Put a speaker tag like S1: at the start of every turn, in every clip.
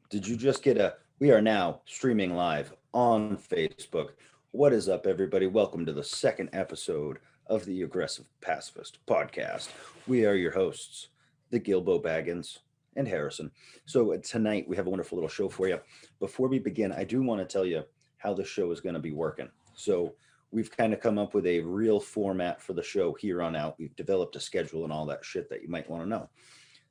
S1: Did you just get a? We are now streaming live on Facebook. What is up, everybody? Welcome to the second episode of the Aggressive Pacifist podcast. We are your hosts, the Gilbo Baggins and Harrison. So tonight we have a wonderful little show for you. Before we begin, I do want to tell you how the show is going to be working. So we've kind of come up with a real format for the show here on out. We've developed a schedule and all that shit that you might want to know.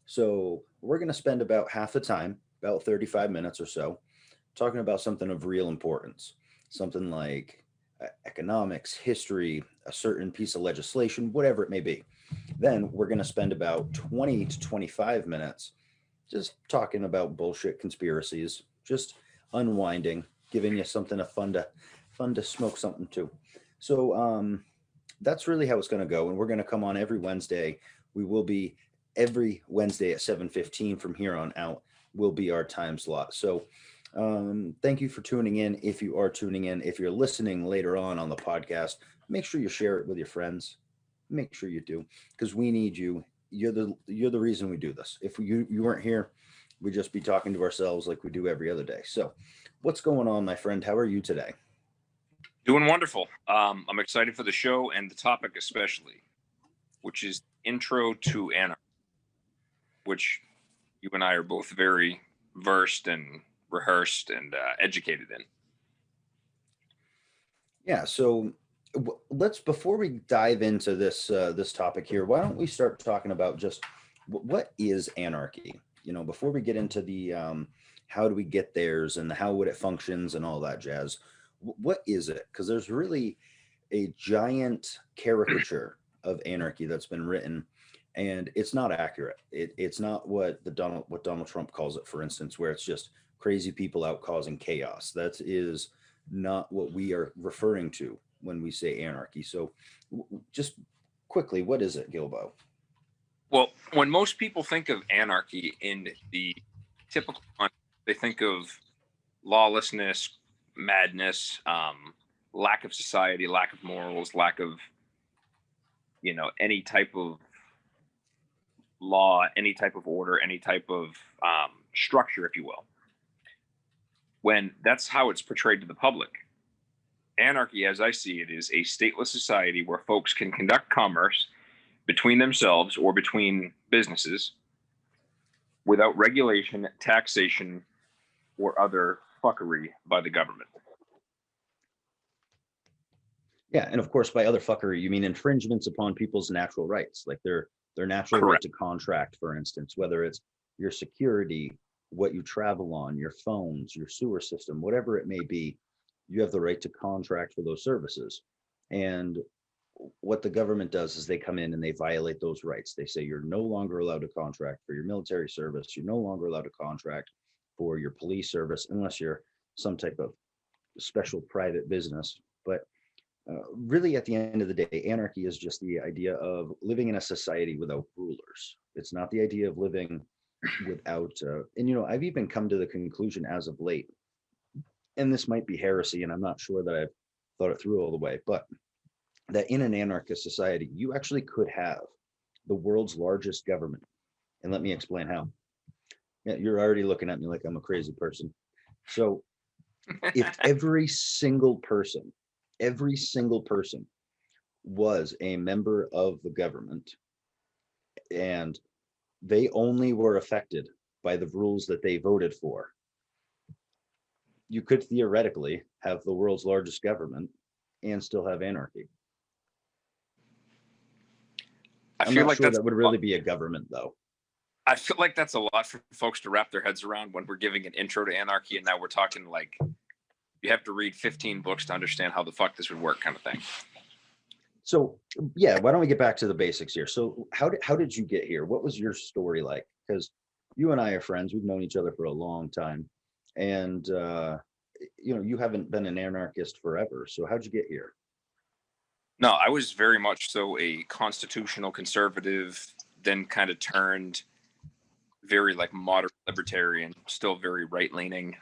S1: So we're going to spend about half the time, about 35 minutes or so, talking about something of real importance, something like economics, history, a certain piece of legislation, whatever it may be. Then we're going to spend about 20 to 25 minutes just talking about bullshit conspiracies, just unwinding, giving you something fun to smoke something too. So that's really how it's going to go, and we're going to come on every Wednesday. We will be every Wednesday at 7:15 from here on out will be our time slot. So thank you for tuning in. If you are tuning in, if you're listening later on the podcast, make sure you share it with your friends. Make sure you do, because we need you. You're the reason we do this. If you weren't here, we'd just be talking to ourselves like we do every other day. So what's going on, my friend? How are you today?
S2: Doing wonderful. I'm excited for the show and the topic especially, which is Intro to Anarchy, which you and I are both very versed and rehearsed and educated in.
S1: Yeah. So let's, before we dive into this topic here, why don't we start talking about just what is anarchy? Before we get into the how do we get theirs and how would it functions and all that jazz. What is it? Because there's really a giant caricature of anarchy that's been written, and it's not accurate. It's not what Donald Trump calls it, for instance, where it's just crazy people out causing chaos. That is not what we are referring to when we say anarchy. So just quickly, what is it, Gilbo?
S2: Well, when most people think of anarchy in the typical context, they think of lawlessness, madness, lack of society, lack of morals, lack of, any type of law, any type of order, any type of structure, if you will. When that's how it's portrayed to the public. Anarchy, as I see it, is a stateless society where folks can conduct commerce between themselves or between businesses without regulation, taxation, or other fuckery by the government.
S1: Yeah, and of course, by other fuckery, you mean infringements upon people's natural rights, like their natural right to contract, for instance, whether it's your security, what you travel on, your phones, your sewer system, whatever it may be, you have the right to contract for those services. And what the government does is they come in and they violate those rights. They say you're no longer allowed to contract for your military service. You're no longer allowed to contract for your police service unless you're some type of special private business. But really, at the end of the day, anarchy is just the idea of living in a society without rulers. It's not the idea of living without, and I've even come to the conclusion as of late, and this might be heresy, and I'm not sure that I've thought it through all the way, but that in an anarchist society, you actually could have the world's largest government. And let me explain how. Yeah, you're already looking at me like I'm a crazy person. So if every single person was a member of the government and they only were affected by the rules that they voted for, you could theoretically have the world's largest government and still have anarchy. I'm feel not like sure that would really be a government, though.
S2: I feel like that's a lot for folks to wrap their heads around when we're giving an intro to anarchy, and now we're talking like you have to read 15 books to understand how the fuck this would work, kind of thing.
S1: So yeah, why don't we get back to the basics here? So how did you get here? What was your story like? Because you and I are friends. We've known each other for a long time, and you haven't been an anarchist forever. So how'd you get here?
S2: No, I was very much so a constitutional conservative, then kind of turned very like moderate libertarian, still very right leaning.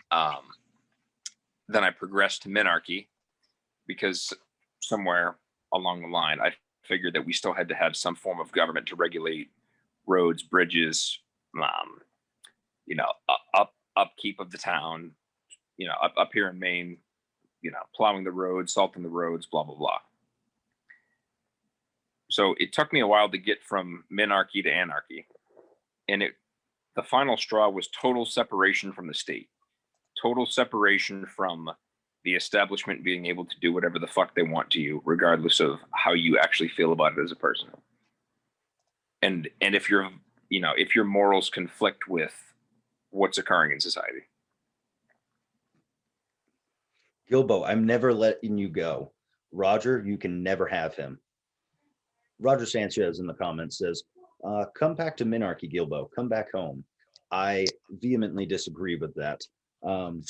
S2: Then I progressed to minarchy because somewhere along the line, I figured that we still had to have some form of government to regulate roads, bridges, upkeep of the town, up here in Maine, plowing the roads, salting the roads, blah, blah, blah. So it took me a while to get from minarchy to anarchy. And the final straw was total separation from the state, total separation from the establishment being able to do whatever the fuck they want to you, regardless of how you actually feel about it as a person. And if if your morals conflict with what's occurring in society.
S1: Gilbo, I'm never letting you go. Roger, you can never have him. Roger Sanchez in the comments says, come back to minarchy, Gilbo. Come back home. I vehemently disagree with that. And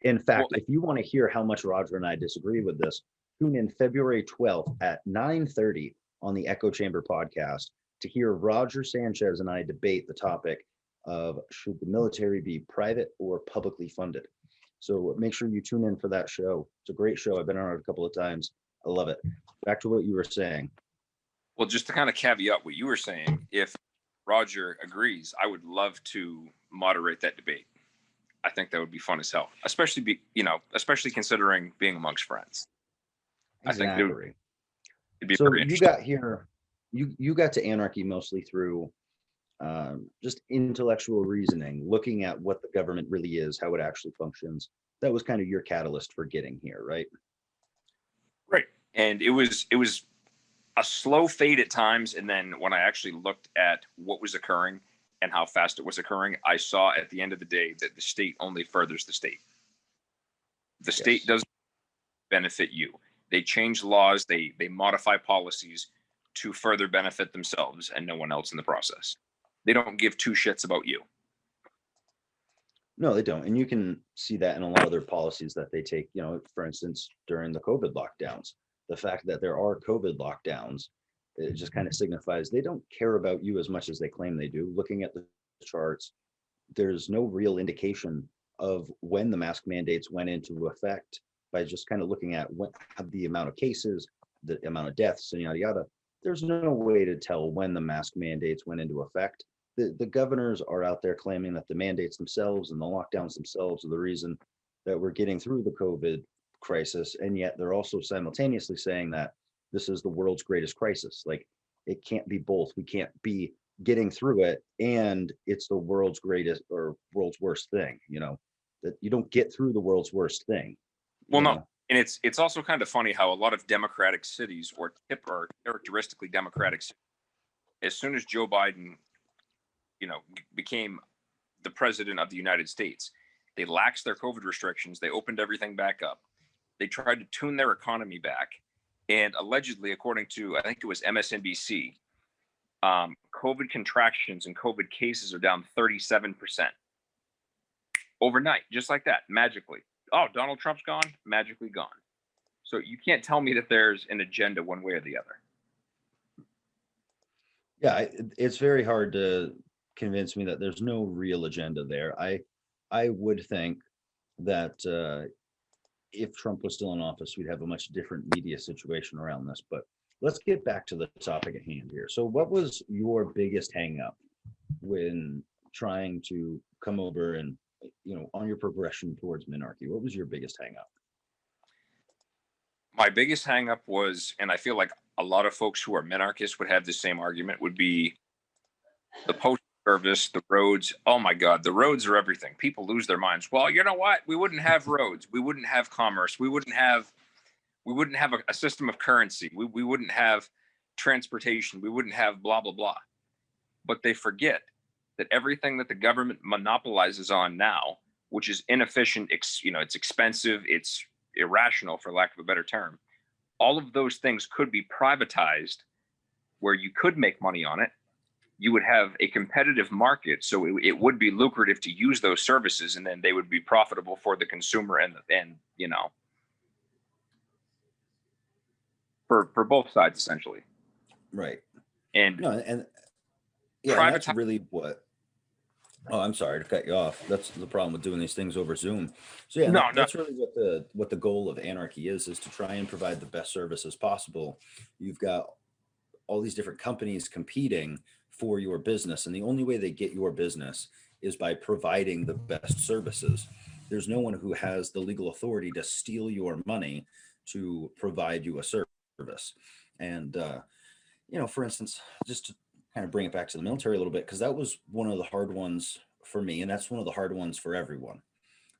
S1: in fact, if you want to hear how much Roger and I disagree with this, tune in February 12th at 9:30 on the Echo Chamber podcast to hear Roger Sanchez and I debate the topic of should the military be private or publicly funded. So make sure you tune in for that show. It's a great show. I've been on it a couple of times. I love it. Back to what you were saying.
S2: Well, just to kind of caveat what you were saying, if Roger agrees, I would love to moderate that debate. I think that would be fun as hell, especially considering being amongst friends.
S1: Exactly.
S2: I think it'd be
S1: so
S2: pretty interesting.
S1: You got here, you got to anarchy mostly through just intellectual reasoning, looking at what the government really is, how it actually functions. That was kind of your catalyst for getting here, right?
S2: Right. And it was a slow fade at times. And then when I actually looked at what was occurring and how fast it was occurring, I saw at the end of the day that the state only furthers the state. The state doesn't benefit you. They change laws, they modify policies to further benefit themselves and no one else in the process. They don't give two shits about you.
S1: No, they don't. And you can see that in a lot of their policies that they take, for instance, during the COVID lockdowns. The fact that there are COVID lockdowns, it just kind of signifies they don't care about you as much as they claim they do. Looking at the charts, there's no real indication of when the mask mandates went into effect by just kind of looking at the amount of cases, the amount of deaths, and yada, yada. There's no way to tell when the mask mandates went into effect. The governors are out there claiming that the mandates themselves and the lockdowns themselves are the reason that we're getting through the COVID crisis. And yet they're also simultaneously saying that this is the world's greatest crisis. Like, it can't be both. We can't be getting through it and it's the world's greatest or world's worst thing, that you don't get through the world's worst thing.
S2: Well, no. And it's also kind of funny how a lot of democratic cities or characteristically democratic cities, as soon as Joe Biden became the president of the United States, they laxed their COVID restrictions. They opened everything back up. They tried to tune their economy back. And allegedly, according to, I think it was MSNBC, COVID contractions and COVID cases are down 37% overnight, just like that, magically. Oh, Donald Trump's gone, magically gone. So you can't tell me that there's an agenda one way or the other.
S1: Yeah, it's very hard to convince me that there's no real agenda there. I would think that if Trump was still in office, we'd have a much different media situation around this. But let's get back to the topic at hand here. So what was your biggest hang up when trying to come over and, on your progression towards minarchy? What was your biggest hang up?
S2: My biggest hang up was, and I feel like a lot of folks who are minarchists would have the same argument, would be the postal service, the roads. Oh my God, the roads are everything. People lose their minds. Well, you know what? We wouldn't have roads. We wouldn't have commerce. We wouldn't have a system of currency. We wouldn't have transportation. We wouldn't have blah, blah, blah. But they forget that everything that the government monopolizes on now, which is inefficient, it's expensive, it's irrational, for lack of a better term. All of those things could be privatized where you could make money on it. You would have a competitive market, so it would be lucrative to use those services, and then they would be profitable for the consumer and for both sides, essentially.
S1: Right.
S2: And
S1: that's really what. Oh, I'm sorry to cut you off. That's the problem with doing these things over Zoom. So yeah, that's really what the goal of anarchy is to try and provide the best services possible. You've got all these different companies competing for your business, and the only way they get your business is by providing the best services. There's no one who has the legal authority to steal your money to provide you a service. And, for instance, just to kind of bring it back to the military a little bit, because that was one of the hard ones for me, and that's one of the hard ones for everyone.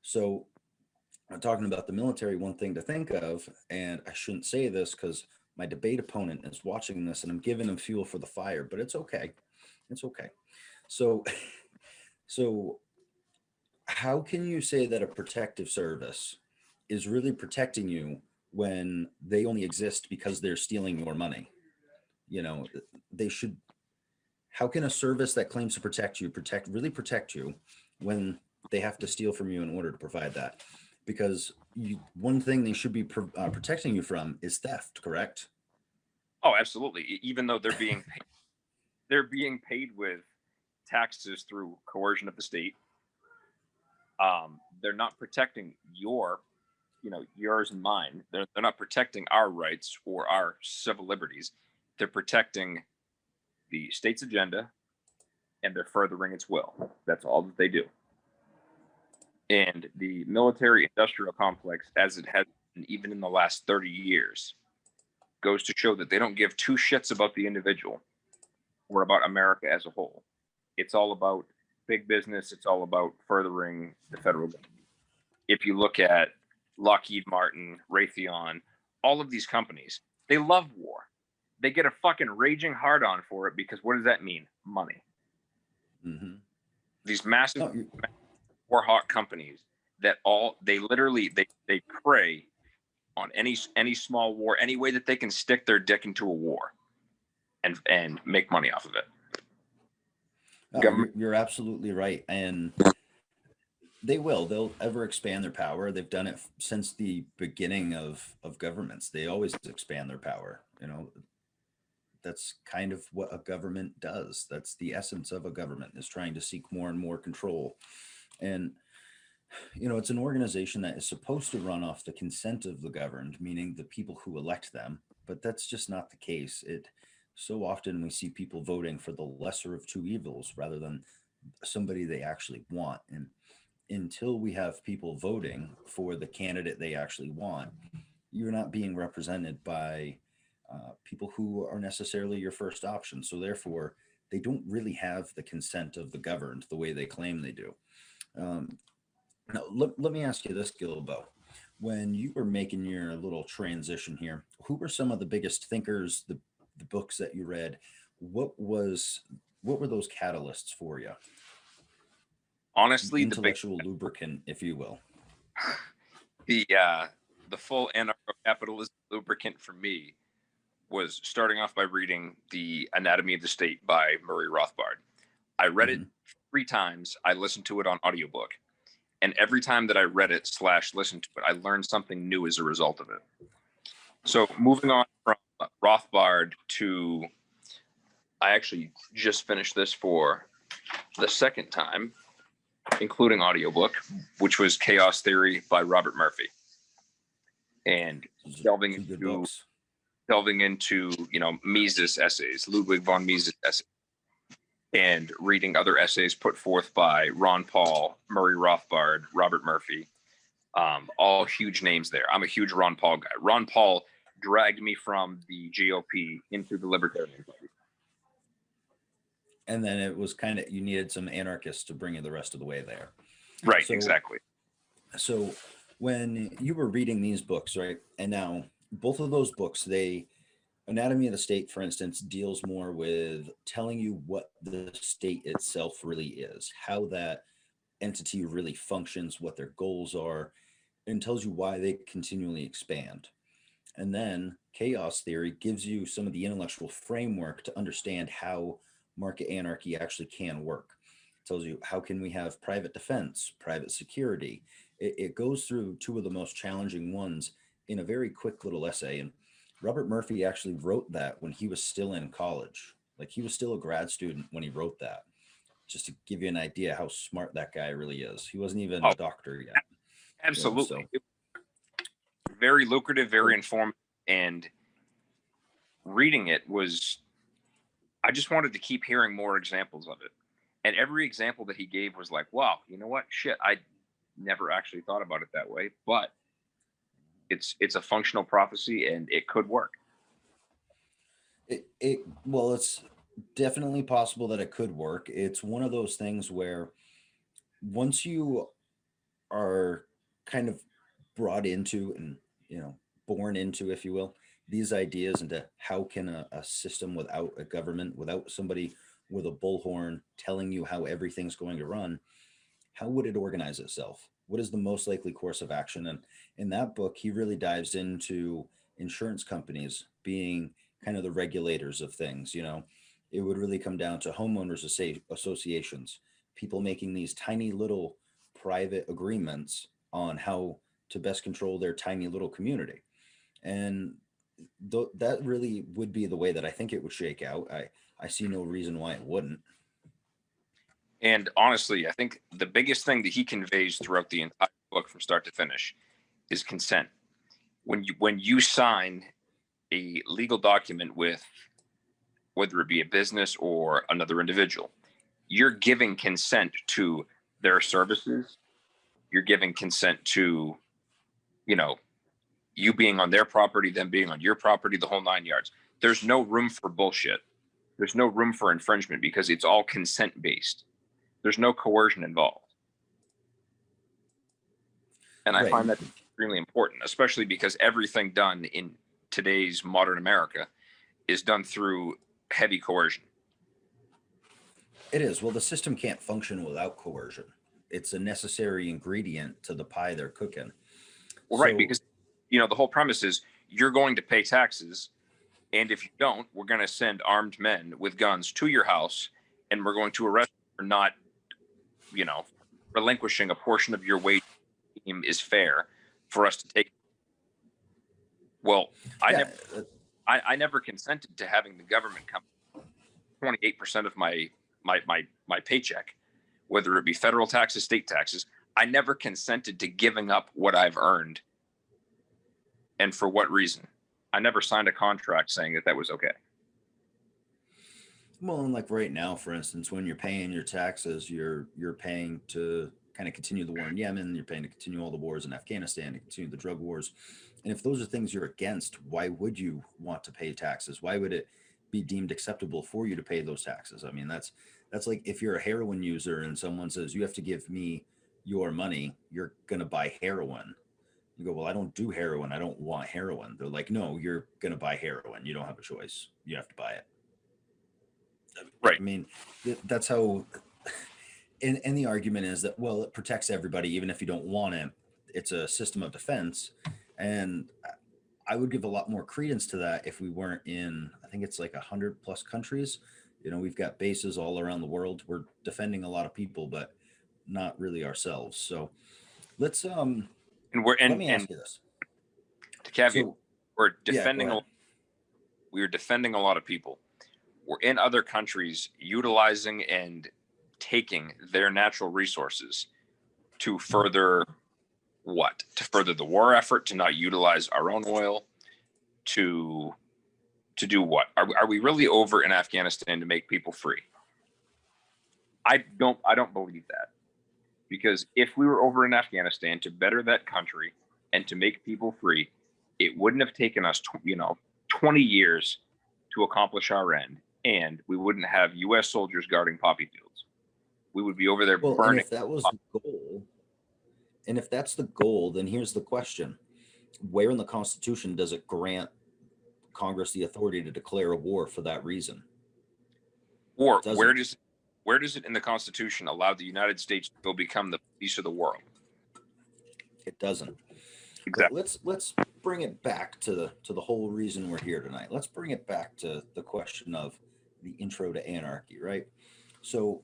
S1: So, talking about the military, one thing to think of, and I shouldn't say this because my debate opponent is watching this and I'm giving him fuel for the fire, but it's okay. It's okay. So, so how can you say that a protective service is really protecting you when they only exist because they're stealing your money? They should. How can a service that claims to protect you really protect you when they have to steal from you in order to provide that? Because one thing they should be protecting you from is theft, correct?
S2: Oh, absolutely. Even though they're being paid with taxes through coercion of the state. They're not protecting yours and mine. They're not protecting our rights or our civil liberties. They're protecting the state's agenda, and they're furthering its will. That's all that they do. And the military-industrial complex, as it has been even in the last 30 years, goes to show that they don't give two shits about the individual or about America as a whole. It's all about big business. It's all about furthering the federal government. If you look at Lockheed Martin, Raytheon, all of these companies, they love war. They get a fucking raging hard on for it because what does that mean? Money.
S1: Mm-hmm.
S2: These massive war hawk companies that they prey on any small war, any way that they can stick their dick into a war and make money off of it.
S1: You're absolutely right. And they'll ever expand their power. They've done it since the beginning of governments. They always expand their power. That's kind of what a government does. That's the essence of a government, is trying to seek more and more control. And, it's an organization that is supposed to run off the consent of the governed, meaning the people who elect them. But that's just not the case. So often we see people voting for the lesser of two evils rather than somebody they actually want. And until we have people voting for the candidate they actually want, you're not being represented by people who are necessarily your first option. So therefore, they don't really have the consent of the governed the way they claim they do. Now, let me ask you this, Gilbo. When you were making your little transition here, who were some of the biggest thinkers, the books that you read? What were those catalysts for you?
S2: Honestly,
S1: intellectual lubricant, if you will.
S2: The full anarco-capitalism lubricant for me was starting off by reading The Anatomy of the State by Murray Rothbard. I read it 3 times. I listened to it on audiobook. And every time that I read it / listened to it, I learned something new as a result of it. So moving on from Rothbard to, I actually just finished this for the second time, including audiobook, which was Chaos Theory by Robert Murphy. And delving into Mises essays, Ludwig von Mises essays, and reading other essays put forth by Ron Paul, Murray Rothbard, Robert Murphy, all huge names there. I'm a huge Ron Paul guy. Ron Paul dragged me from the GOP into the Libertarian Party.
S1: And then it was kind of, you needed some anarchists to bring you the rest of the way there.
S2: Right, exactly.
S1: So when you were reading these books, right, and now both of those books, Anatomy of the State, for instance, deals more with telling you what the state itself really is, how that entity really functions, what their goals are, and tells you why they continually expand. And then Chaos Theory gives you some of the intellectual framework to understand how market anarchy actually can work. It tells you, how can we have private defense, private security? It goes through 2 of the most challenging ones in a very quick little essay. And Robert Murphy actually wrote that when he was still in college. Like, he was still a grad student when he wrote that, just to give you an idea how smart that guy really is. He wasn't even a doctor yet.
S2: Absolutely. Very lucrative, very informative, and reading it was, I just wanted to keep hearing more examples of it. And every example that he gave was like, wow, you know what? Shit, I never actually thought about it that way, but it's a functional prophecy and it could work.
S1: Well, it's definitely possible that it could work. It's one of those things where once you are kind of brought into and, born into, if you will, these ideas into how can a system without a government, without somebody with a bullhorn telling you how everything's going to run, how would it organize itself? What is the most likely course of action? And in that book, he really dives into insurance companies being kind of the regulators of things. It would really come down to homeowners associations, people making these tiny little private agreements on how to best control their tiny little community. And that really would be the way that I think it would shake out. I see no reason why it wouldn't.
S2: And honestly, I think the biggest thing that he conveys throughout the entire book from start to finish is consent. When you sign a legal document with, whether it be a business or another individual, you're giving consent to their services. You're giving consent to, you being on their property, them being on your property, the whole 9 yards. There's no room for bullshit. There's no room for infringement because it's all consent based. There's no coercion involved. And I find that extremely important, especially because everything done in today's modern America is done through heavy coercion.
S1: It is. Well, the system can't function without coercion. It's a necessary ingredient to the pie they're cooking.
S2: Well, right, because, the whole premise is you're going to pay taxes, and if you don't, we're going to send armed men with guns to your house, and we're going to arrest you for not, relinquishing a portion of your wage is fair for us to take. Well, I never consented to having the government come 28% of my paycheck, whether it be federal taxes, state taxes. I never consented to giving up what I've earned. And for what reason? I never signed a contract saying that was okay.
S1: Well, and like right now, for instance, when you're paying your taxes, you're paying to kind of continue the war in Yemen, you're paying to continue all the wars in Afghanistan, to continue the drug wars. And if those are things you're against, why would you want to pay taxes? Why would it be deemed acceptable for you to pay those taxes? I mean, that's like if you're a heroin user and someone says, you have to give me your money, you're going to buy heroin. You go, well, I don't do heroin. I don't want heroin. They're like, no, you're going to buy heroin. You don't have a choice. You have to buy it.
S2: Right.
S1: I mean, that's how, and the argument is that, well, it protects everybody, even if you don't want it. It's a system of defense. And I would give a lot more credence to that if we weren't in, I think it's like 100+ countries. We've got bases all around the world. We're defending a lot of people, but not really ourselves. So let's, let me ask you this.
S2: To caveat, we're defending, we're defending a lot of people. We're in other countries utilizing and taking their natural resources to further what? To further the war effort, to not utilize our own oil, to do what? Are we really over in Afghanistan to make people free? I don't believe that. Because if we were over in Afghanistan to better that country and to make people free, it wouldn't have taken us 20 years to accomplish our end, and we wouldn't have U.S. soldiers guarding poppy fields. We would be over there burning.
S1: And if that was the goal, and if that's the goal, then here's the question. Where in the Constitution does it grant Congress the authority to declare a war for that reason?
S2: Or where does it in the Constitution allow the United States to go become the police of the world?
S1: It doesn't.
S2: Exactly.
S1: Let's bring it back to the whole reason we're here tonight. Let's bring it back to the question of the intro to anarchy, right? So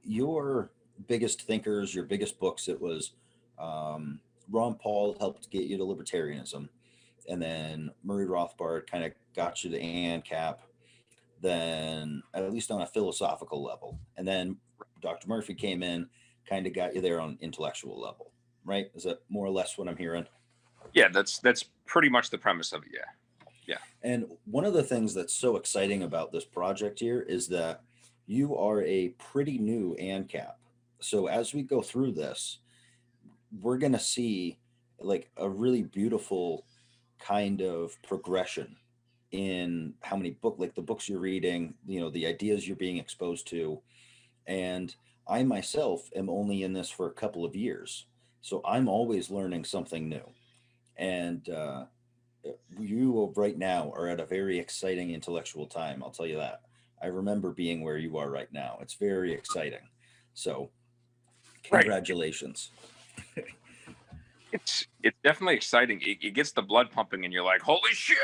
S1: your biggest thinkers, your biggest books, it was Ron Paul helped get you to libertarianism, and then Murray Rothbard kind of got you to ANCAP, then at least on a philosophical level, and then Dr. Murphy came in, kind of got you there on intellectual level, right? Is that more or less what I'm hearing?
S2: Yeah, that's pretty much the premise of it. Yeah.
S1: And one of the things that's so exciting about this project here is that you are a pretty new ancap. So as we go through this, we're going to see like a really beautiful kind of progression in how many like the books you're reading, the ideas you're being exposed to. And I myself am only in this for a couple of years. So I'm always learning something new. And you right now are at a very exciting intellectual time. I'll tell you that. I remember being where you are right now. It's very exciting. So
S2: Right.
S1: congratulations.
S2: It's definitely exciting. It gets the blood pumping, and you're like, holy shit!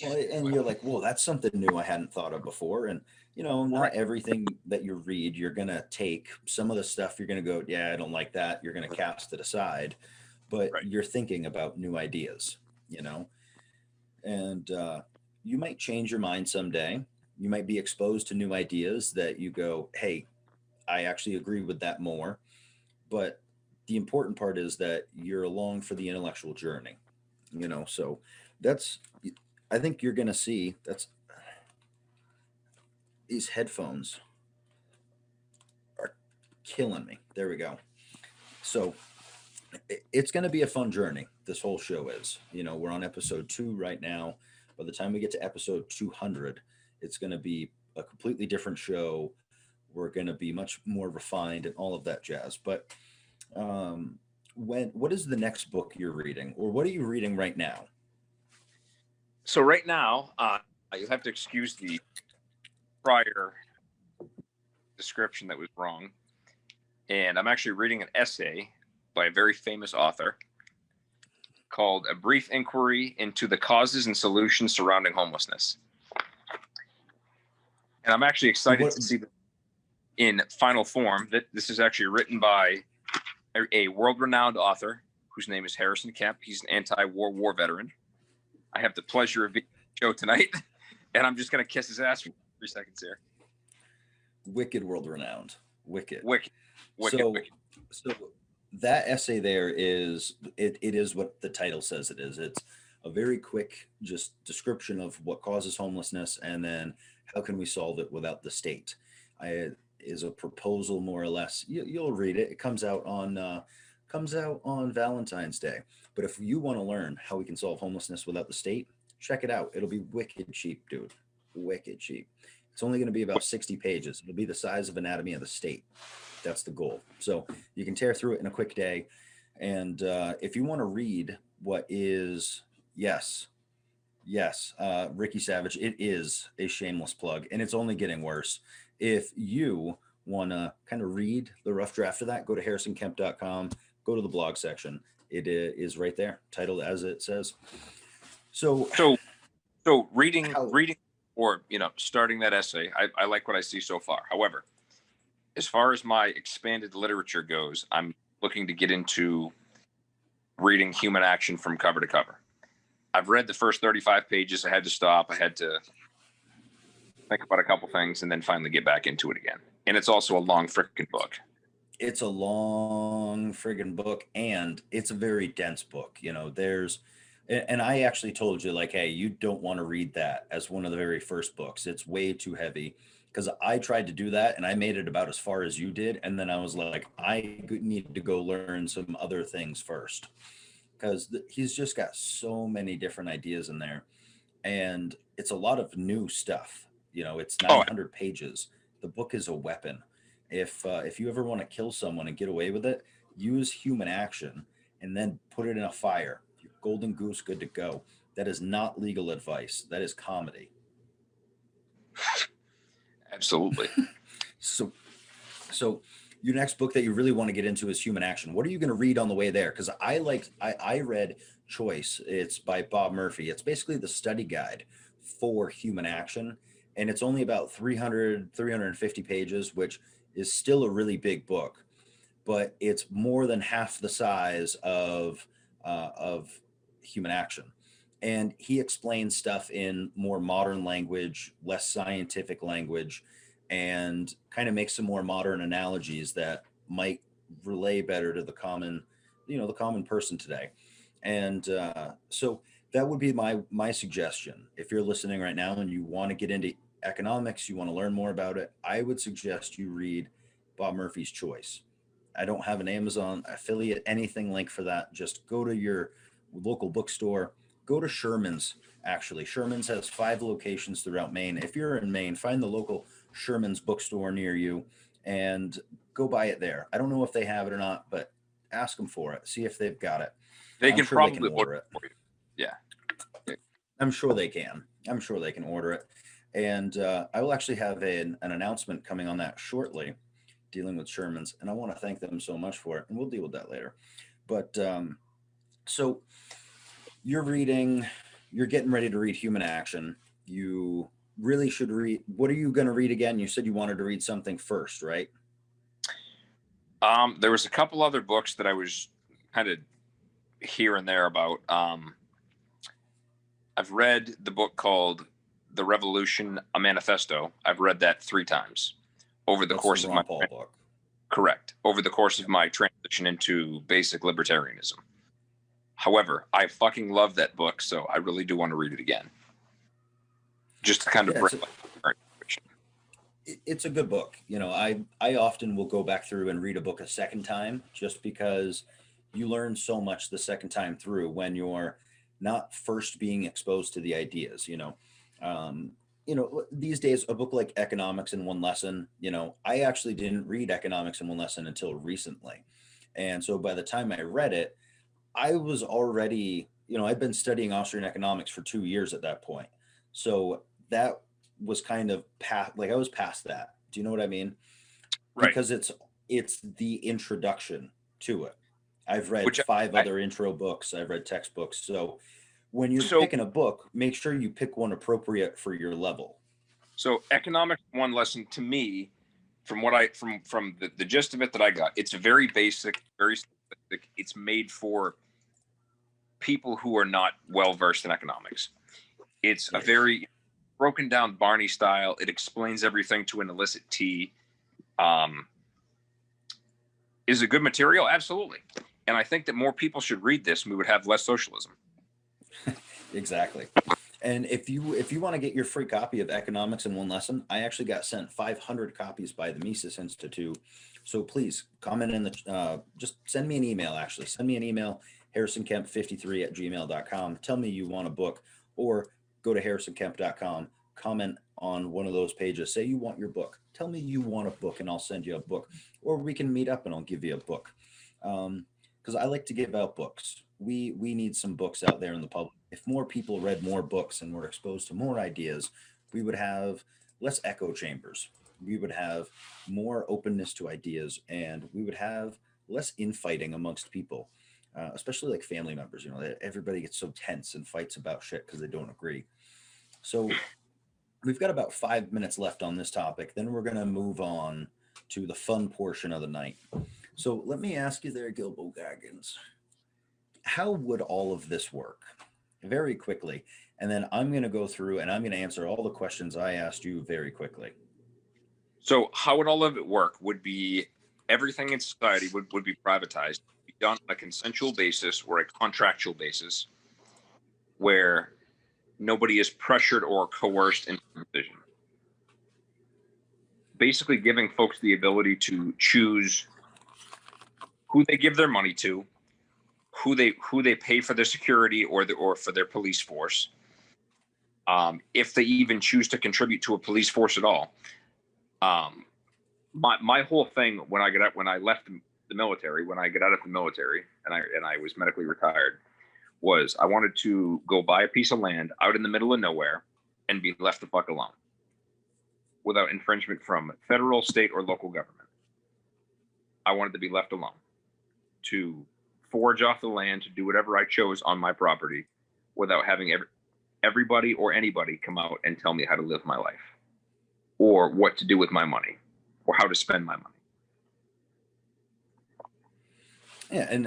S1: Well, and you're like, whoa, that's something new I hadn't thought of before. And, not
S2: Right.
S1: everything that you read, you're going to take some of the stuff, you're going to go, yeah, I don't like that. You're going to cast it aside, but
S2: Right.
S1: you're thinking about new ideas, and you might change your mind someday. You might be exposed to new ideas that you go, hey, I actually agree with that more. But the important part is that you're along for the intellectual journey, so that's, I think you're going to see that's these headphones are killing me. There we go. So it's going to be a fun journey. This whole show is, we're on episode 2 right now. By the time we get to episode 200, it's going to be a completely different show. We're going to be much more refined and all of that jazz. But what is the next book you're reading, or what are you reading right now?
S2: So right now, you'll have to excuse the prior description that was wrong. And I'm actually reading an essay by a very famous author called A Brief Inquiry into the Causes and Solutions Surrounding Homelessness. And I'm actually excited to see that in final form. That this is actually written by a world-renowned author whose name is Harrison Kemp. He's an anti-war veteran. I have the pleasure of being on the show tonight, and I'm just going to kiss his ass for 3 seconds here.
S1: Wicked world-renowned. Wicked. So that essay there is, it is what the title says it is. It's a very quick just description of what causes homelessness and then how can we solve it without the state. Is a proposal, more or less. You'll read it. It comes out on Valentine's Day. But if you want to learn how we can solve homelessness without the state, check it out. It'll be wicked cheap, dude. Wicked cheap. It's only going to be about 60 pages. It'll be the size of Anatomy of the State. That's the goal. So you can tear through it in a quick day. And if you want to read what is, yes, Ricky Savage, it is a shameless plug, and it's only getting worse. If you want to kind of read the rough draft of that, go to harrisonkemp.com, go to the blog section. It is right there, titled as it says. So
S2: reading or starting that essay, I like what I see so far. However, as far as my expanded literature goes, I'm looking to get into reading Human Action from cover to cover. I've read the first 35 pages. I had to stop. I had to think about a couple things and then finally get back into it again. And it's also a long freaking book.
S1: It's a long friggin' book, and it's a very dense book. And I actually told you, like, hey, you don't want to read that as one of the very first books. It's way too heavy, because I tried to do that and I made it about as far as you did. And then I was like, I need to go learn some other things first, because he's just got so many different ideas in there. And it's a lot of new stuff. It's 900 pages. The book is a weapon. If you ever want to kill someone and get away with it, use Human Action and then put it in a fire. Your golden goose, good to go. That is not legal advice. That is comedy.
S2: Absolutely.
S1: So your next book that you really want to get into is Human Action. What are you going to read on the way there? Because I read Choice. It's by Bob Murphy. It's basically the study guide for Human Action. And it's only about 350 pages, which is still a really big book, but it's more than half the size of Human Action. And he explains stuff in more modern language, less scientific language, and kind of makes some more modern analogies that might relay better to the common person today. And so that would be my suggestion. If you're listening right now and you want to get into economics, you want to learn more about it, I would suggest you read Bob Murphy's Choice. I don't have an Amazon affiliate, anything link for that. Just go to your local bookstore, go to Sherman's. Actually, Sherman's has 5 locations throughout Maine. If you're in Maine, find the local Sherman's bookstore near you and go buy it there. I don't know if they have it or not, but ask them for it. See if they've got it.
S2: They
S1: I'm
S2: can
S1: sure they
S2: probably
S1: can order it.
S2: for you. Yeah.
S1: I'm sure they can. I'm sure they can order it. And I will actually have an announcement coming on that shortly, dealing with Sherman's. And I want to thank them so much for it. And we'll deal with that later. But so you're getting ready to read Human Action. You really should read. What are you going to read again? You said you wanted to read something first, right?
S2: There was a couple other books that I was kind of here and there about. I've read the book called The Revolution, a Manifesto. I've read that 3 times over the course of my
S1: Paul book.
S2: Correct. Over the course of my transition into basic libertarianism. However, I fucking love that book, so I really do want to read it again. Just to kind of bring
S1: it's a good book. You know, I often will go back through and read a book a second time just because you learn so much the second time through when you're not first being exposed to the ideas, these days, a book like Economics in One Lesson, I actually didn't read Economics in One Lesson until recently. And so by the time I read it, I was already, I'd been studying Austrian economics for 2 years at that point. So that was kind of I was past that. Do you know what I mean?
S2: Right.
S1: Because it's the introduction to it. I've read 5 other intro books. I've read textbooks. So when you're picking a book, make sure you pick one appropriate for your level.
S2: So Economics One Lesson, to me, from the gist of it that I got, it's very basic, very specific. It's made for people who are not well versed in economics. It's a very broken down Barney style. It explains everything to an illicit T. Is it good material? Absolutely. And I think that more people should read this and we would have less socialism.
S1: Exactly. And if you want to get your free copy of Economics in One Lesson, I actually got sent 500 copies by the Mises Institute. So please comment in the, just send me an email, actually. Send me an email, harrisonkemp53@gmail.com. Tell me you want a book, or go to harrisonkemp.com, comment on one of those pages. Say you want your book. Tell me you want a book and I'll send you a book. Or we can meet up and I'll give you a book. Because I like to give out books. We need some books out there in the public. If more people read more books and were exposed to more ideas, we would have less echo chambers. We would have more openness to ideas, and we would have less infighting amongst people, especially like family members. Everybody gets so tense and fights about shit because they don't agree. So we've got about 5 minutes left on this topic. Then we're going to move on to the fun portion of the night. So let me ask you there, Gilbo Gaggins, how would all of this work? Very quickly. And then I'm going to go through and I'm going to answer all the questions I asked you very quickly.
S2: So how would all of it work would be everything in society would be privatized, be done on a consensual basis or a contractual basis where nobody is pressured or coerced into the decision. Basically giving folks the ability to choose who they give their money to, who they pay for their security or for their police force, if they even choose to contribute to a police force at all. My whole thing when I left the military, when I get out of the military and I was medically retired, was I wanted to go buy a piece of land out in the middle of nowhere and be left the fuck alone without infringement from federal, state, or local government. I wanted to be left alone to forage off the land, to do whatever I chose on my property without having everybody or anybody come out and tell me how to live my life or what to do with my money or how to spend my money.
S1: Yeah, and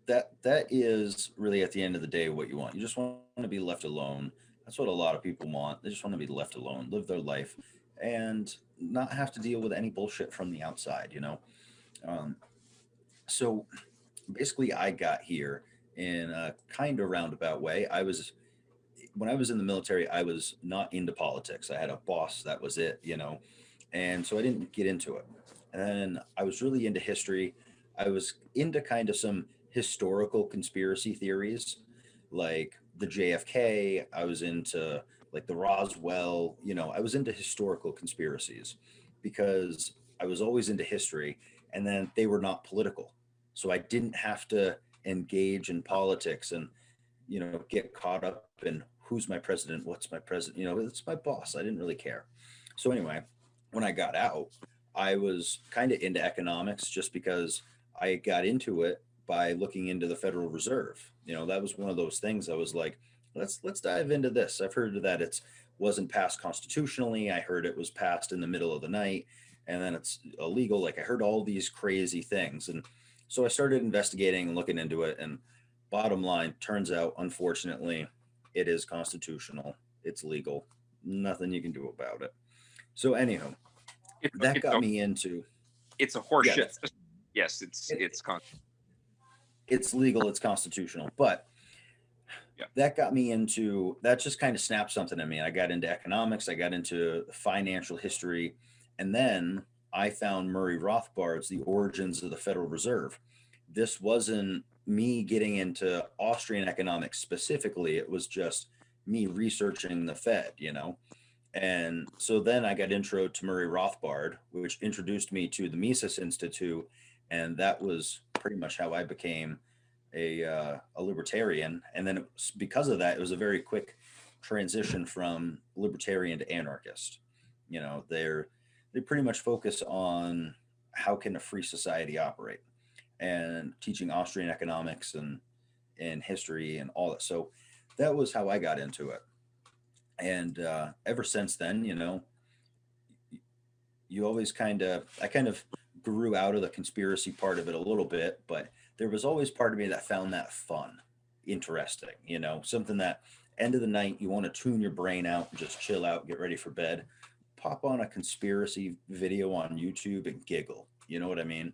S1: that is really at the end of the day what you want. You just want to be left alone. That's what a lot of people want. They just want to be left alone, live their life, and not have to deal with any bullshit from the outside, So basically I got here in a kind of roundabout way. when I was in the military, I was not into politics. I had a boss, that was it, and so I didn't get into it. And then I was really into history. I was into kind of some historical conspiracy theories, like the JFK. I was into like the Roswell. I was into historical conspiracies because I was always into history, and then they were not political, so I didn't have to engage in politics and get caught up in who's my president, what's my president, it's my boss. I didn't really care. So anyway, when I got out, I was kind of into economics just because I got into it by looking into the Federal Reserve. That was one of those things I was like, let's dive into this. I've heard that it wasn't passed constitutionally. I heard it was passed in the middle of the night and then it's illegal. Like I heard all these crazy things. And so I started investigating and looking into it. And bottom line, turns out, unfortunately, it is constitutional. It's legal. Nothing you can do about it. So anyhow, that got me into.
S2: It's a horseshit. Yes, it's
S1: legal. It's constitutional, but that got me into. That just kind of snapped something in me. I got into economics. I got into financial history, and then I found Murray Rothbard's The Origins of the Federal Reserve. This wasn't me getting into Austrian economics specifically. It was just me researching the Fed, And so then I got intro to Murray Rothbard, which introduced me to the Mises Institute. And that was pretty much how I became a libertarian. And then because of that, it was a very quick transition from libertarian to anarchist. They pretty much focus on how can a free society operate, and teaching Austrian economics and history and all that. So that was how I got into it. And ever since then, you always I kind of grew out of the conspiracy part of it a little bit, but there was always part of me that found that fun, interesting, something that end of the night, you want to tune your brain out, just chill out, get ready for bed, pop on a conspiracy video on YouTube and giggle. You know what I mean?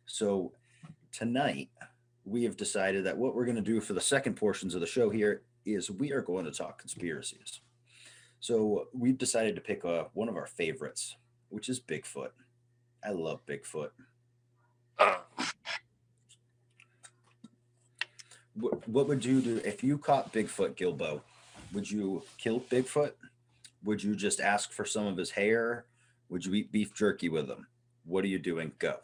S1: So tonight, we have decided that what we're going to do for the second portions of the show here is we are going to talk conspiracies. So we've decided to pick one of our favorites, which is Bigfoot. I love Bigfoot. What would you do if you caught Bigfoot, Gilbo? Would you kill Bigfoot? Would you just ask for some of his hair? Would you eat beef jerky with him? What are you doing? Go.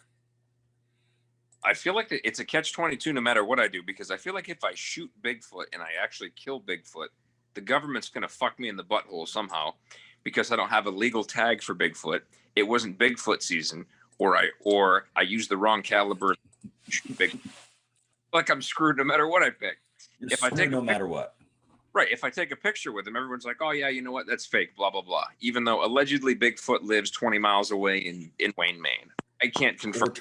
S2: I feel like it's a catch-22 no matter what I do, because I feel like if I shoot Bigfoot and I actually kill Bigfoot, the government's going to fuck me in the butthole somehow because I don't have a legal tag for Bigfoot. It wasn't Bigfoot season, or I used the wrong caliber. Like I'm screwed no matter what I pick.
S1: If I take no matter what.
S2: Right. If I take a picture with him, everyone's like, oh, yeah, you know what? That's fake, blah, blah, blah. Even though allegedly Bigfoot lives 20 miles away in Wayne, Maine. I can't confirm.
S1: Or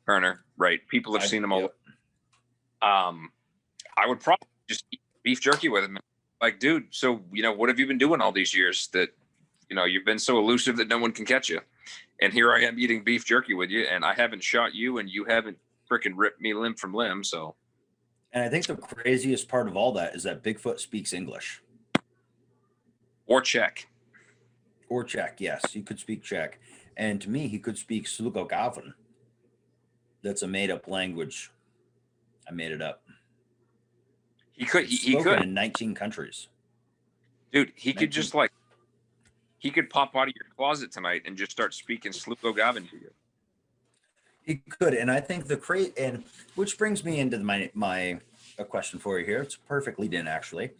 S2: Turner, right. People have seen him all.
S1: Yep.
S2: I would probably just eat beef jerky with him. Like, dude, so, what have you been doing all these years that, you've been so elusive that no one can catch you? And here I am eating beef jerky with you, and I haven't shot you, and you haven't freaking ripped me limb from limb, so.
S1: And I think the craziest part of all that is that Bigfoot speaks English.
S2: Or Czech.
S1: Or Czech, yes. He could speak Czech. And to me, he could speak Slugogavan. That's a made-up language. I made it up.
S2: He could. He could.
S1: In 19 countries.
S2: Dude, he could just he could pop out of your closet tonight and just start speaking Slugogavan to you.
S1: He could, and I think and which brings me into my question for you here. It's a perfect lead in, actually.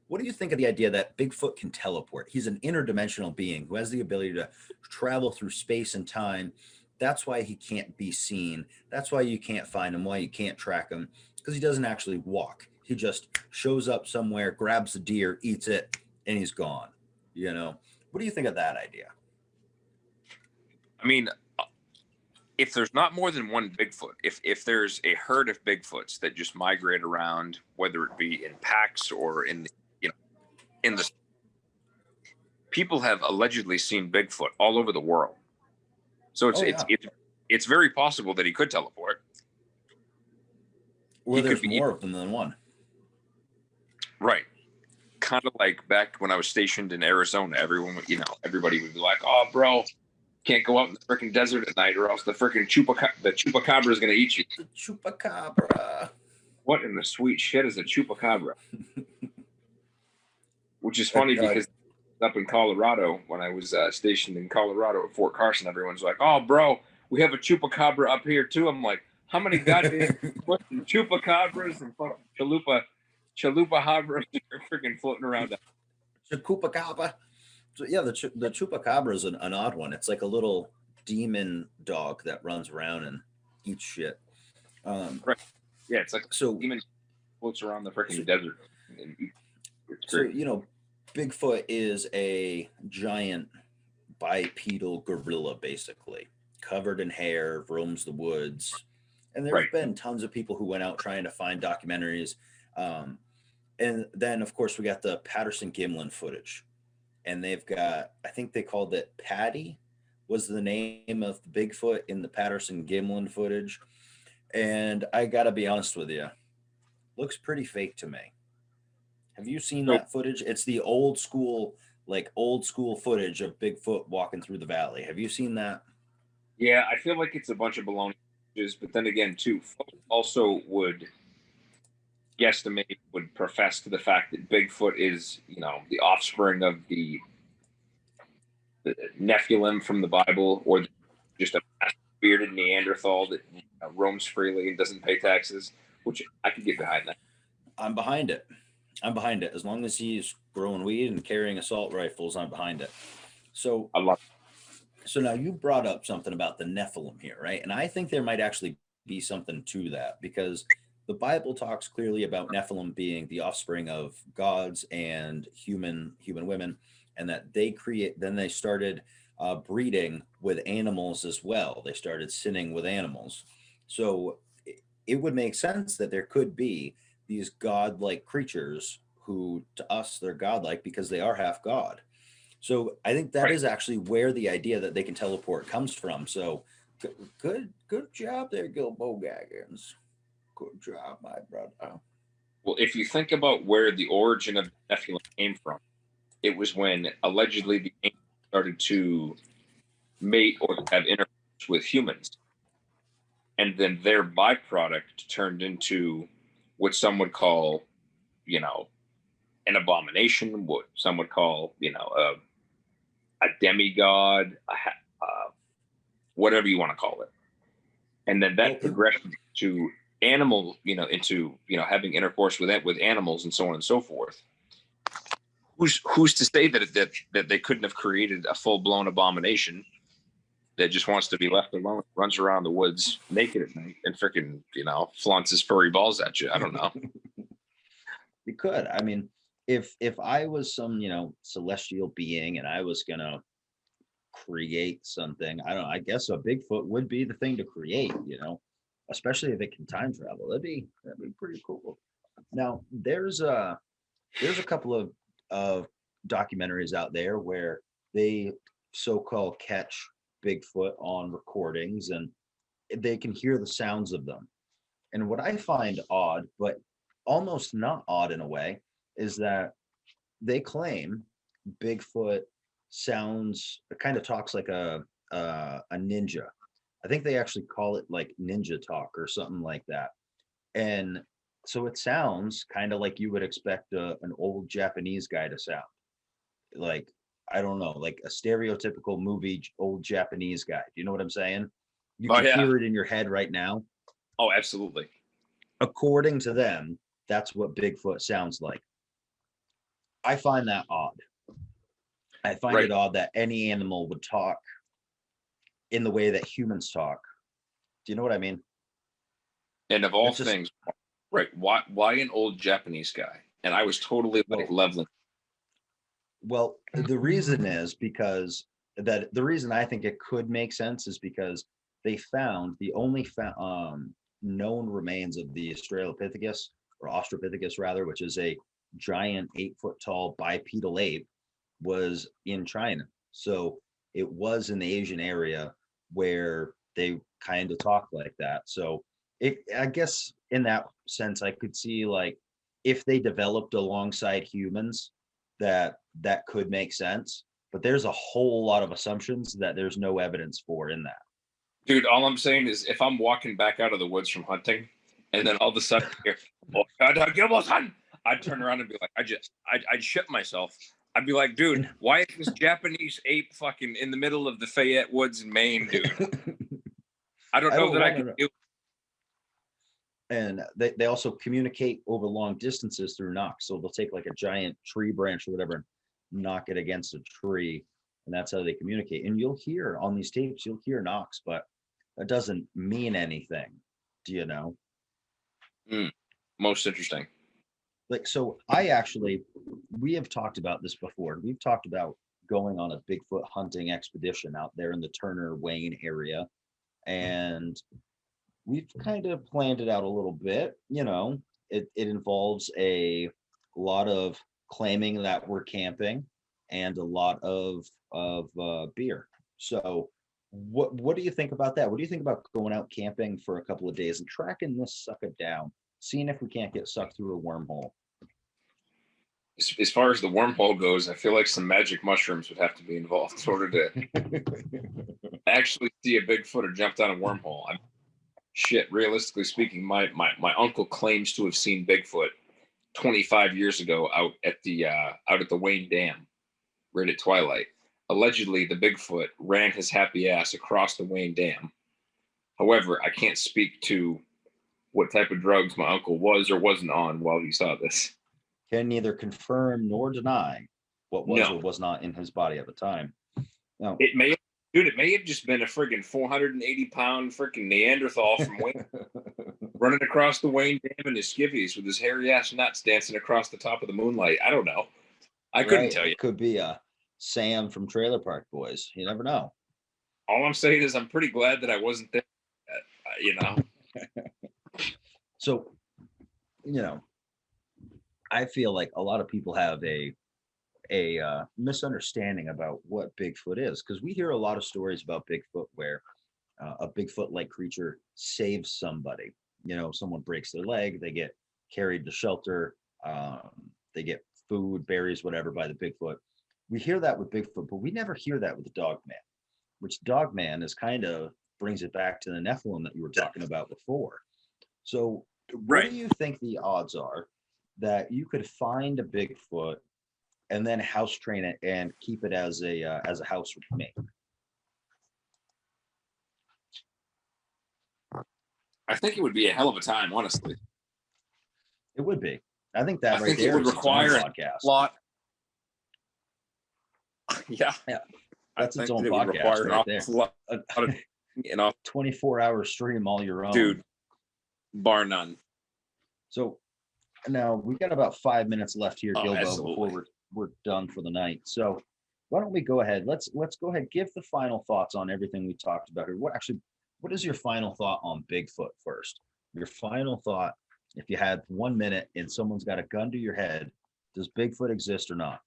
S1: What do you think of the idea that Bigfoot can teleport? He's an interdimensional being who has the ability to travel through space and time. That's why he can't be seen. That's why you can't find him, why you can't track him, because he doesn't actually walk. He just shows up somewhere, grabs the deer, eats it, and he's gone. What do you think of that idea?
S2: I mean, if there's not more than one Bigfoot, if there's a herd of Bigfoots that just migrate around, whether it be in packs or in the people have allegedly seen Bigfoot all over the world. So it's very possible that he could teleport.
S1: Or there's more of them than one.
S2: Right. kind of like back when I was stationed in Arizona. Everybody would be like, "Oh, bro, can't go out in the freaking desert at night, or else the freaking chupacabra is gonna eat you."
S1: The chupacabra.
S2: What in the sweet shit is a chupacabra? Which is funny because up in Colorado, when I was stationed in Colorado at Fort Carson, everyone's like, "Oh, bro, we have a chupacabra up here too." I'm like, how many goddamn chupacabras and fucking chalupa-habras are freaking floating around?
S1: Chupacabra. So yeah, the chupacabra is an odd one. It's like a little demon dog that runs around and eats shit.
S2: Right. Yeah, it's like demon floats around the freaking desert.
S1: So Bigfoot is a giant bipedal gorilla, basically covered in hair, roams the woods, and there's been tons of people who went out trying to find documentaries. And then, of course, we got the Patterson-Gimlin footage, and they've got, I think they called it Patty was the name of the Bigfoot in the Patterson-Gimlin footage. And I got to be honest with you, looks pretty fake to me. Have you seen that footage? It's the old school footage of Bigfoot walking through the valley. Have you seen that?
S2: Yeah, I feel like it's a bunch of baloney. But then again, too, folks also would profess to the fact that Bigfoot is, the offspring of the Nephilim from the Bible, or just a bearded Neanderthal that roams freely and doesn't pay taxes, which I could get behind that.
S1: I'm behind it. As long as he's growing weed and carrying assault rifles, I'm behind it. So
S2: I love it.
S1: So now you brought up something about the Nephilim here, right? And I think there might actually be something to that, because the Bible talks clearly about Nephilim being the offspring of gods and human women, and that they started breeding with animals as well. They started sinning with animals. So it would make sense that there could be these godlike creatures who, to us, they're godlike because they are half god. So I think that is actually where the idea that they can teleport comes from. So good job there, Gilbo Gaggins. Good job, my brother.
S2: Well, if you think about where the origin of Nephilim came from, it was when allegedly the angels started to mate or have intercourse with humans. And then their byproduct turned into what some would call, an abomination, what some would call, a demigod, whatever you want to call it. And then that progression to animal, into, having intercourse with animals and so on and so forth. Who's to say that they couldn't have created a full-blown abomination that just wants to be left alone, runs around the woods naked at night and freaking, flaunts his furry balls at you? I don't know.
S1: You could. I mean, if I was some, celestial being and I was gonna create something, I guess a Bigfoot would be the thing to create, especially if it can time travel. That'd be pretty cool. Now, there's a couple of documentaries out there where they so-called catch Bigfoot on recordings and they can hear the sounds of them. And what I find odd, but almost not odd in a way, is that they claim Bigfoot kind of talks like a ninja. I think they actually call it like ninja talk or something like that. And so it sounds kind of like you would expect an old Japanese guy to sound. Like, I don't know, like a stereotypical movie old Japanese guy. Do you know what I'm saying? You can hear it in your head right now.
S2: Oh, absolutely.
S1: According to them, that's what Bigfoot sounds like. I find that odd. I find it odd that any animal would talk in the way that humans talk. Do you know what I mean?
S2: And of all things, why an old Japanese guy? And I was totally leveling.
S1: Well, the reason is because the reason I think it could make sense is because they found the only known remains of the Australopithecus, or Australopithecus rather, which is a giant 8-foot tall bipedal ape, was in China. So it was in the Asian area where they kind of talk like that. So I guess in that sense, I could see like if they developed alongside humans, that could make sense. But there's a whole lot of assumptions that there's no evidence for in that.
S2: Dude, all I'm saying is if I'm walking back out of the woods from hunting and then all of a sudden here, oh God, Gilmore's hunting, I'd turn around and be like, I'd shit myself. I'd be like, dude, why is this Japanese ape fucking in the middle of the Fayette Woods in Maine, dude? I don't know that I can do.
S1: And they also communicate over long distances through knocks. So they'll take like a giant tree branch or whatever and knock it against a tree. And that's how they communicate. And you'll hear on these tapes, you'll hear knocks, but that doesn't mean anything. Do you know?
S2: Most interesting.
S1: Like, so we have talked about this before. We've talked about going on a Bigfoot hunting expedition out there in the Turner Wayne area. And we've kind of planned it out a little bit. You know, it involves a lot of claiming that we're camping and a lot of beer. So what do you think about that? What do you think about going out camping for a couple of days and tracking this sucker down, seeing if we can't get sucked through a wormhole?
S2: As far as the wormhole goes, I feel like some magic mushrooms would have to be involved in order to actually see a Bigfoot or jump down a wormhole. Shit, realistically speaking, my uncle claims to have seen Bigfoot 25 years ago out at the Wayne Dam, right at twilight. Allegedly, the Bigfoot ran his happy ass across the Wayne Dam. However, I can't speak to what type of drugs my uncle was or wasn't on while he saw this.
S1: Can neither confirm nor deny what was or was not in his body at the time. No.
S2: It may have just been a friggin' 480-pound freaking Neanderthal from Wayne running across the Wayne Dam in his skivvies with his hairy ass nuts dancing across the top of the moonlight. I don't know. I couldn't tell you.
S1: It could be Sam from Trailer Park Boys. You never know.
S2: All I'm saying is I'm pretty glad that I wasn't there. You know.
S1: So, you know, I feel like a lot of people have a misunderstanding about what Bigfoot is, because we hear a lot of stories about Bigfoot where a Bigfoot-like creature saves somebody. You know, someone breaks their leg, they get carried to shelter, they get food, berries, whatever by the Bigfoot. We hear that with Bigfoot, but we never hear that with the Dogman, which Dogman is kind of brings it back to the Nephilim that you were talking about before. So what do you think the odds are that you could find a Bigfoot and then house train it and keep it as a house mate?
S2: I think it would be a hell of a time, honestly.
S1: It would be. I think that
S2: I think it would require a lot. Yeah.
S1: That's its own podcast right there.
S2: You know,
S1: 24-hour stream all your own.
S2: Dude, bar none.
S1: So now we got about 5 minutes left here, Gilbo, before we're done for the night. So why don't we go ahead? Let's go ahead. Give the final thoughts on everything we talked about here. What is your final thought on Bigfoot first? Your final thought, if you had 1 minute and someone's got a gun to your head, does Bigfoot exist or not?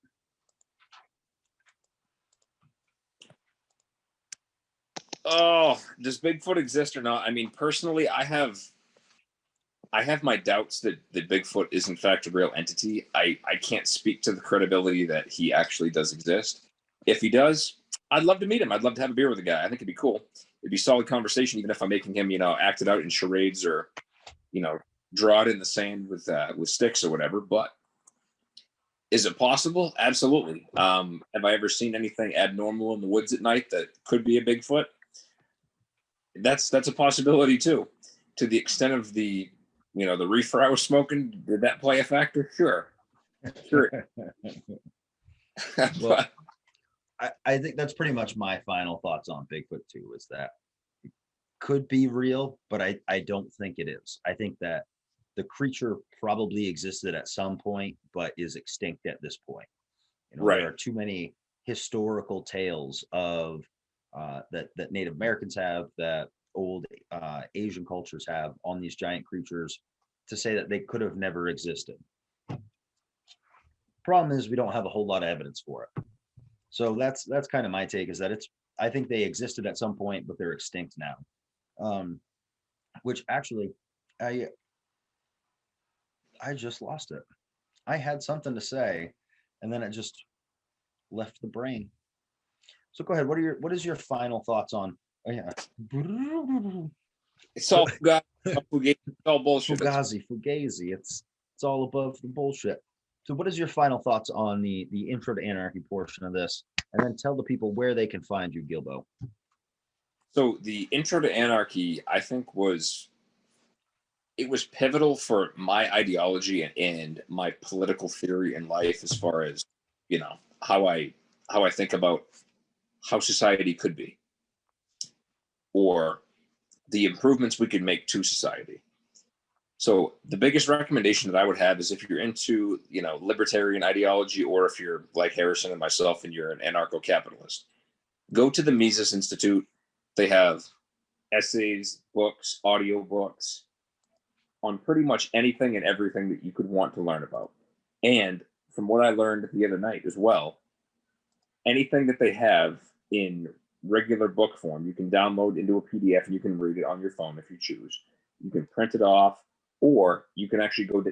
S2: Oh, does Bigfoot exist or not? I mean, personally, I have my doubts that Bigfoot is in fact a real entity. I can't speak to the credibility that he actually does exist. If he does, I'd love to meet him. I'd love to have a beer with the guy. I think it'd be cool. It'd be solid conversation, even if I'm making him, act it out in charades or, draw it in the sand with sticks or whatever. But is it possible? Absolutely. Have I ever seen anything abnormal in the woods at night that could be a Bigfoot? That's a possibility too. To the extent of the reefer I was smoking, did that play a factor? Sure.
S1: Well, I think that's pretty much my final thoughts on Bigfoot too, is that it could be real, but I don't think it is. I think that the creature probably existed at some point, but is extinct at this point. There are too many historical tales of that Native Americans have, that old Asian cultures have on these giant creatures to say that they could have never existed. Problem is we don't have a whole lot of evidence for it. So that's kind of my take, is that I think they existed at some point, but they're extinct now. Which actually, I I just lost it. I had something to say, and then it just left the brain. So go ahead. What is your final thoughts on? Oh yeah,
S2: It's all fugazi, it's all bullshit.
S1: Fugazi. It's all above the bullshit. So what is your final thoughts on the intro to anarchy portion of this, and then tell the people where they can find you, Gilbo.
S2: So the intro to anarchy, I think, was pivotal for my ideology and my political theory in life, as far as, you know, how I think about how society could be, or the improvements we could make to society. So the biggest recommendation that I would have is, if you're into, you know, libertarian ideology, or if you're like Harrison and myself and you're an anarco-capitalist, go to the Mises Institute. They have essays, books, audiobooks on pretty much anything and everything that you could want to learn about. And from what I learned the other night as well, anything that they have in regular book form, you can download into a PDF and you can read it on your phone if you choose. You can print it off, or you can actually go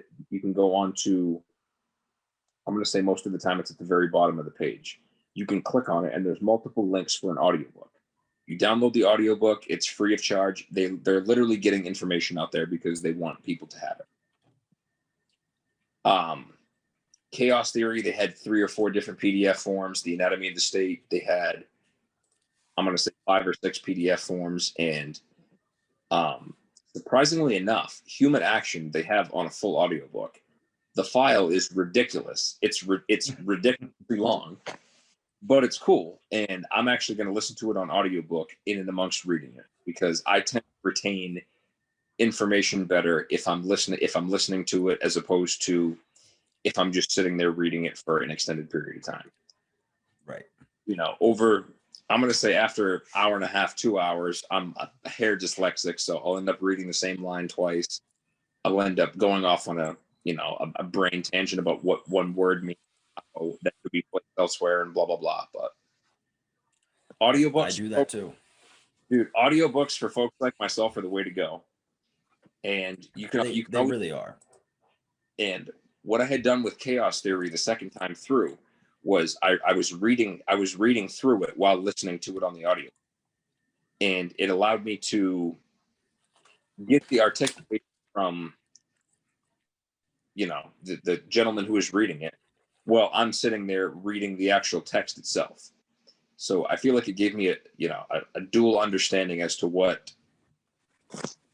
S2: on to, I'm going to say most of the time it's at the very bottom of the page. You can click on it and there's multiple links for an audiobook. You download the audiobook, it's free of charge. They're literally getting information out there because they want people to have it. Chaos Theory, they had 3 or 4 different PDF forms. The Anatomy of the State, they had, I'm going to say 5 or 6 PDF forms. And surprisingly enough, Human Action, they have on a full audiobook. The file is ridiculous. It's ridiculously long, but it's cool. And I'm actually going to listen to it on audiobook in and amongst reading it, because I tend to retain information better if I'm listening to it, as opposed to if I'm just sitting there reading it for an extended period of time.
S1: Right.
S2: You know, I'm going to say after an hour and a half, 2 hours, I'm a hair dyslexic, so I'll end up reading the same line twice. I'll end up going off on a brain tangent about what one word means, that could be placed elsewhere, and blah, blah, blah. But audiobooks,
S1: I do that too.
S2: Dude, audiobooks for folks like myself are the way to go. And they
S1: really are.
S2: And what I had done with Chaos Theory the second time through was I was reading through it while listening to it on the audio. And it allowed me to get the articulation from, you know, the gentleman who was reading it, while I'm sitting there reading the actual text itself. So I feel like it gave me a dual understanding as to what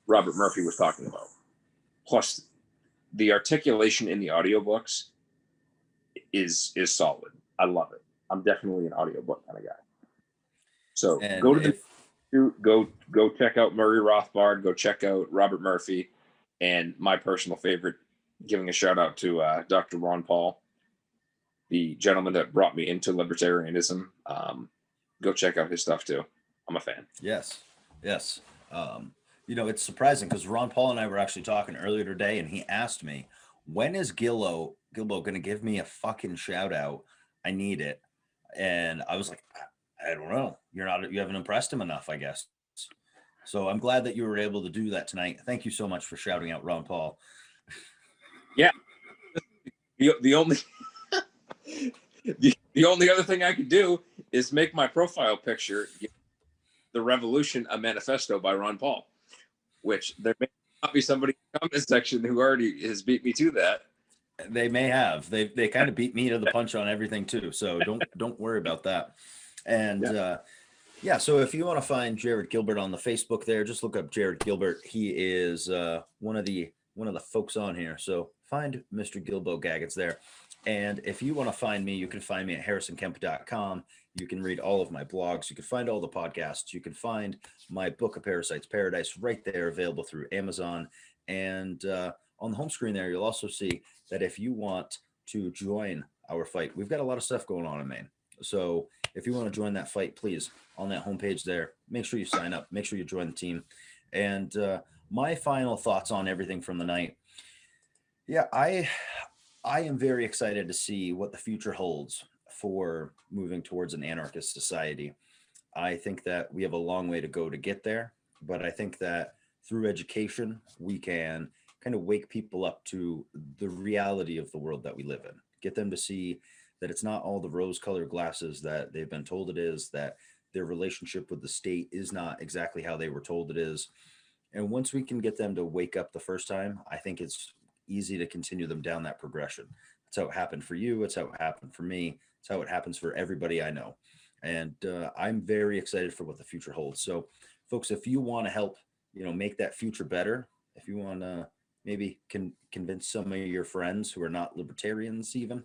S2: Robert Murphy was talking about. Plus, the articulation in the audiobooks is solid. I love it. I'm definitely an audiobook kind of guy. So go check out Murray Rothbard, go check out Robert Murphy, and my personal favorite, giving a shout out to Dr. Ron Paul, the gentleman that brought me into libertarianism. Go check out his stuff too. I'm a fan.
S1: Yes. You know, it's surprising because Ron Paul and I were actually talking earlier today, and he asked me, when is Gilbo going to give me a fucking shout out? I need it. And I was like, I don't know. You haven't impressed him enough, I guess. So I'm glad that you were able to do that tonight. Thank you so much for shouting out Ron Paul.
S2: Yeah. The only the only other thing I could do is make my profile picture The Revolution, a Manifesto by Ron Paul, which there may not be somebody in the comment section who already has beat me to that.
S1: They may have. They kind of beat me to the punch on everything too. So don't worry about that. And so if you want to find Jared Gilbert on the Facebook there, just look up Jared Gilbert. He is one of the folks on here. So find Mr. Gilbo Gaggets there. And if you want to find me, you can find me at harrisonkemp.com. You can read all of my blogs. You can find all the podcasts. You can find my book, A Parasite's Paradise, right there, available through Amazon. And on the home screen there, you'll also see that if you want to join our fight, we've got a lot of stuff going on in Maine. So if you want to join that fight, please, on that homepage there, make sure you sign up. Make sure you join the team. And my final thoughts on everything from the night. Yeah, I am very excited to see what the future holds for moving towards an anarchist society. I think that we have a long way to go to get there, but I think that through education, we can kind of wake people up to the reality of the world that we live in. Get them to see that it's not all the rose-colored glasses that they've been told it is, that their relationship with the state is not exactly how they were told it is. And once we can get them to wake up the first time, I think it's easy to continue them down that progression. That's how it happened for you. It's how it happened for me. It's how it happens for everybody I know. And I'm very excited for what the future holds. So, folks, if you want to help, make that future better, if you want to maybe convince some of your friends who are not libertarians even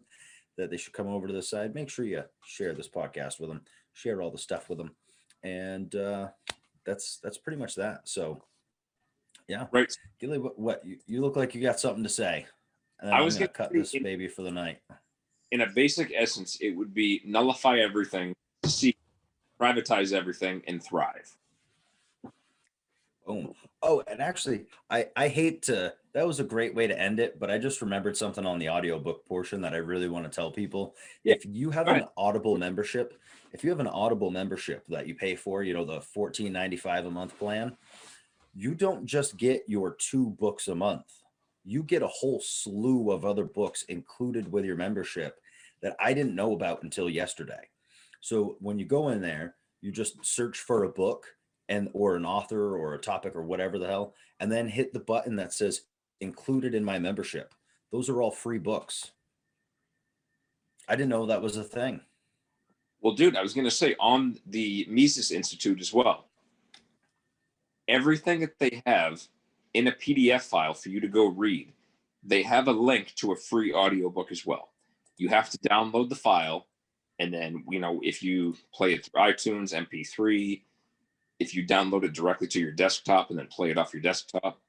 S1: that they should come over to this side, make sure you share this podcast with them, share all the stuff with them. And that's pretty much that. So, yeah.
S2: Right.
S1: Gilly, what you look like you got something to say. And then
S2: I
S1: I'm
S2: was
S1: going to
S2: gonna
S1: cut
S2: say
S1: this baby for the night.
S2: In a basic essence, it would be nullify everything, see, privatize everything, and thrive.
S1: Boom. Oh, and actually, I hate to, that was a great way to end it, but I just remembered something on the audiobook portion that I really want to tell people.
S2: Yeah,
S1: If you have an Audible membership, that you pay for, the $14.95 a month plan, you don't just get your 2 books a month. You get a whole slew of other books included with your membership that I didn't know about until yesterday. So when you go in there, you just search for a book or an author or a topic or whatever the hell, and then hit the button that says included in my membership. Those are all free books. I didn't know that was a thing.
S2: Well, dude, I was going to say on the Mises Institute as well, everything that they have in a PDF file for you to go read, they have a link to a free audiobook as well. You have to download the file, and then, if you play it through iTunes, MP3, if you download it directly to your desktop and then play it off your desktop,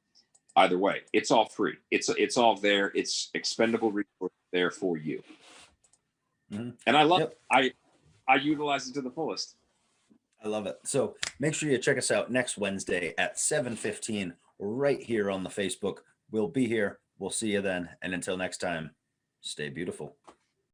S2: either way, it's all free. It's all there. It's expendable resource there for you. Mm-hmm. And I love it. I utilize it to the fullest.
S1: I love it. So make sure you check us out next Wednesday at 7:15 right here on the Facebook. We'll be here. We'll see you then. And until next time, stay beautiful.